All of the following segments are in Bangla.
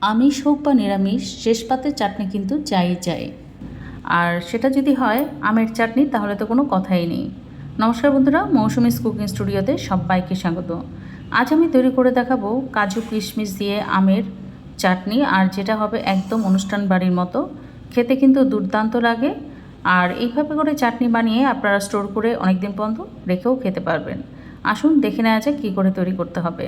আমিষ হোক বা নিরামিষ শেষ পাতে চাটনি কিন্তু চাই চাই। আর সেটা যদি হয় আমের চাটনি তাহলে তো কোনো কথাই নেই। নমস্কার বন্ধুরা, মৌসুমীস কুকিং স্টুডিওতে সবাইকে স্বাগত। আজ আমি তৈরি করে দেখাবো কাজু কিশমিশ দিয়ে আমের চাটনি, আর যেটা হবে একদম অনুষ্ঠান বাড়ির মতো। খেতে কিন্তু দুর্দান্ত লাগে। আর এইভাবে করে চাটনি বানিয়ে আপনারা স্টোর করে অনেক দিন পর্যন্ত রেখেও খেতে পারবেন। আসুন দেখে নেওয়া যাক কী করে তৈরি করতে হবে।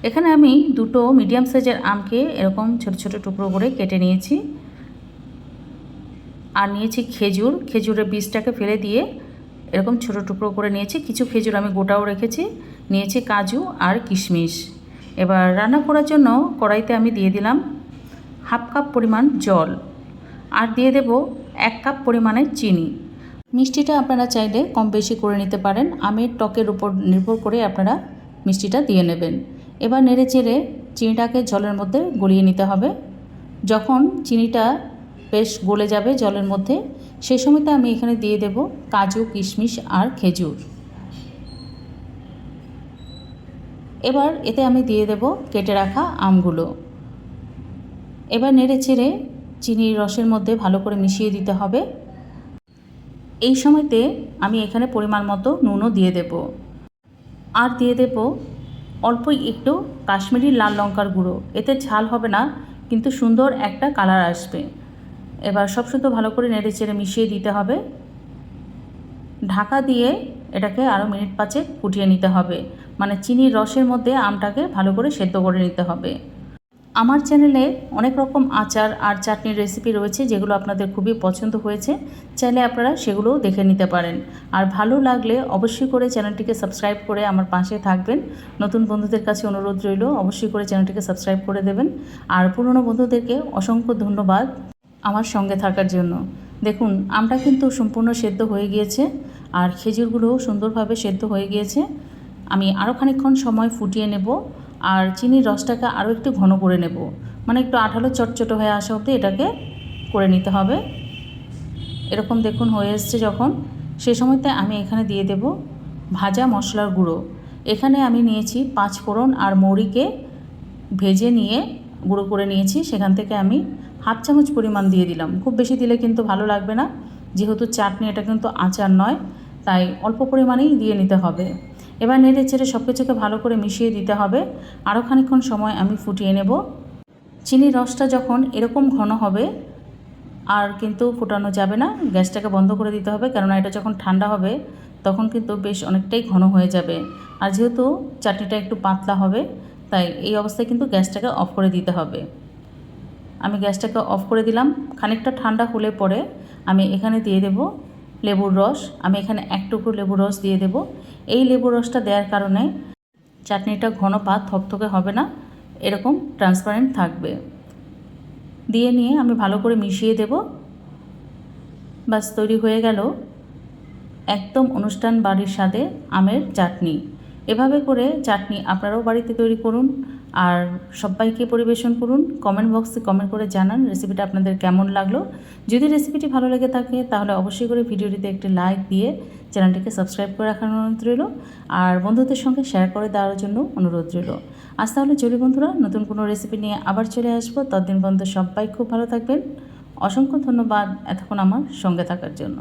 এখানে আমি দুটো মিডিয়াম সাইজের আমকে এরকম ছোট ছোট টুকরো করে কেটে নিয়েছি। আর নিয়েছি খেজুরের বীজটাকে ফেলে দিয়ে এরকম ছোট টুকরো করে নিয়েছি। কিছু খেজুর আমি গোটাও রেখেছি। নিয়েছি কাজু আর কিশমিশ। এবার রান্না করার জন্য কড়াইতে আমি দিয়ে দিলাম 1/2 কাপ পরিমাণ জল, আর দিয়ে দেব 1 কাপ পরিমাণে চিনি। মিষ্টিটা আপনারা চাইলে কম বেশি করে নিতে পারেন, আমের টকের উপর নির্ভর করে আপনারা মিষ্টিটা দিয়ে নেবেন। এবার নেড়ে চেড়ে চিনিটাকে জলের মধ্যে গলিয়ে নিতে হবে। যখন চিনিটা বেশ গলে যাবে জলের মধ্যে, সেই সময়তে আমি এখানে দিয়ে দেব কাজু কিশমিশ আর খেজুর। এবার এতে আমি দিয়ে দেব কেটে রাখা আমগুলো। এবার নেড়ে চেড়ে চিনির রসের মধ্যে ভালো করে মিশিয়ে দিতে হবে। এই সময়তে আমি এখানে পরিমাণ মতো নুনও দিয়ে দেব, আর দিয়ে দেব অল্প একটু কাশ্মীরি লাল লঙ্কার গুঁড়ো। এতে ঝাল হবে না, কিন্তু সুন্দর একটা কালার আসবে। এবার সব শুদ্ধ ভালো করে নেড়ে চেড়ে মিশিয়ে দিতে হবে। ঢাকা দিয়ে এটাকে আরও মিনিট 5 ফুটিয়ে নিতে হবে, মানে চিনির রসের মধ্যে আমটাকে ভালো করে সেদ্ধ করে নিতে হবে। আমার চ্যানেলে অনেক রকম আচার আর চাটনির রেসিপি রয়েছে, যেগুলো আপনাদের খুবই পছন্দ হয়েছে। চাইলে আপনারা সেগুলোও দেখে নিতে পারেন। আর ভালো লাগলে অবশ্যই করে চ্যানেলটিকে সাবস্ক্রাইব করে আমার পাশে থাকবেন। নতুন বন্ধুদের কাছে অনুরোধ রইল, অবশ্যই করে চ্যানেলটিকে সাবস্ক্রাইব করে দেবেন। আর পুরনো বন্ধুদেরকে অসংখ্য ধন্যবাদ আমার সঙ্গে থাকার জন্য। দেখুন আমটা কিন্তু সম্পূর্ণ সেদ্ধ হয়ে গিয়েছে, আর খেজুরগুলোও সুন্দরভাবে সেদ্ধ হয়ে গিয়েছে। আমি আরও খানিকক্ষণ সময় ফুটিয়ে নেব, আর চিনির রসটাকে আরও একটু ঘন করে নেব, মানে একটু আঠালো চটচটো হয়ে আসা অবধি এটাকে করে নিতে হবে। এরকম দেখুন হয়ে এসছে যখন, সেই সময়তে আমি এখানে দিয়ে দেব ভাজা মশলার গুঁড়ো। এখানে আমি নিয়েছি 5 ফোড়ন আর মৌরিকে ভেজে নিয়ে গুঁড়ো করে নিয়েছি। সেখান থেকে আমি 1/2 চামচ পরিমাণ দিয়ে দিলাম। খুব বেশি দিলে কিন্তু ভালো লাগবে না, যেহেতু চাটনি এটা কিন্তু আচার নয়, তাই অল্প পরিমাণেই দিয়ে নিতে হবে। এবার নেড়ে চেড়ে সব কিছুকে ভালো করে মিশিয়ে দিতে হবে। আরও খানিকক্ষণ সময় আমি ফুটিয়ে নেব। চিনির রসটা যখন এরকম ঘন হবে, আর কিন্তু ফোটানো যাবে না, গ্যাসটাকে বন্ধ করে দিতে হবে, কেননা এটা যখন ঠান্ডা হবে তখন কিন্তু বেশ অনেকটাই ঘন হয়ে যাবে। আর যেহেতু চাটনিটা একটু পাতলা হবে, তাই এই অবস্থায় কিন্তু গ্যাসটাকে অফ করে দিতে হবে। আমি গ্যাসটাকে অফ করে দিলাম। খানিকটা ঠান্ডা হলে পরে আমি এখানে দিয়ে দেব লেবুর রস। আমি এখানে 1 টুকরো লেবুর রস দিয়ে দেব। এই লেবুর রসটা দেওয়ার কারণে চাটনিটা ঘন বা থকথকে হবে না, এরকম ট্রান্সপারেন্ট থাকবে। দিয়ে নিয়ে আমি ভালো করে মিশিয়ে দেব। বাস তৈরি হয়ে গেল একদম অনুষ্ঠান বাড়ির স্বাদে আমের চাটনি। এভাবে করে চাটনি আপনারাও বাড়িতে তৈরি করুন আর সবাইকে পরিবেশন করুন। কমেন্ট বক্সে কমেন্ট করে জানান রেসিপিটা আপনাদের কেমন লাগলো। যদি রেসিপিটি ভালো লেগে থাকে তাহলে অবশ্যই করে ভিডিওটিতে একটি লাইক দিয়ে চ্যানেলটিকে সাবস্ক্রাইব করে রাখার অনুরোধ রইল, আর বন্ধুদের সঙ্গে শেয়ার করে দেওয়ার জন্য অনুরোধ রইল। আজ তাহলে চলি বন্ধুরা, নতুন কোনো রেসিপি নিয়ে আবার চলে আসবো। ততদিন পর্যন্ত সবাই খুব ভালো থাকবেন। অসংখ্য ধন্যবাদ এতক্ষণ আমার সঙ্গে থাকার জন্য।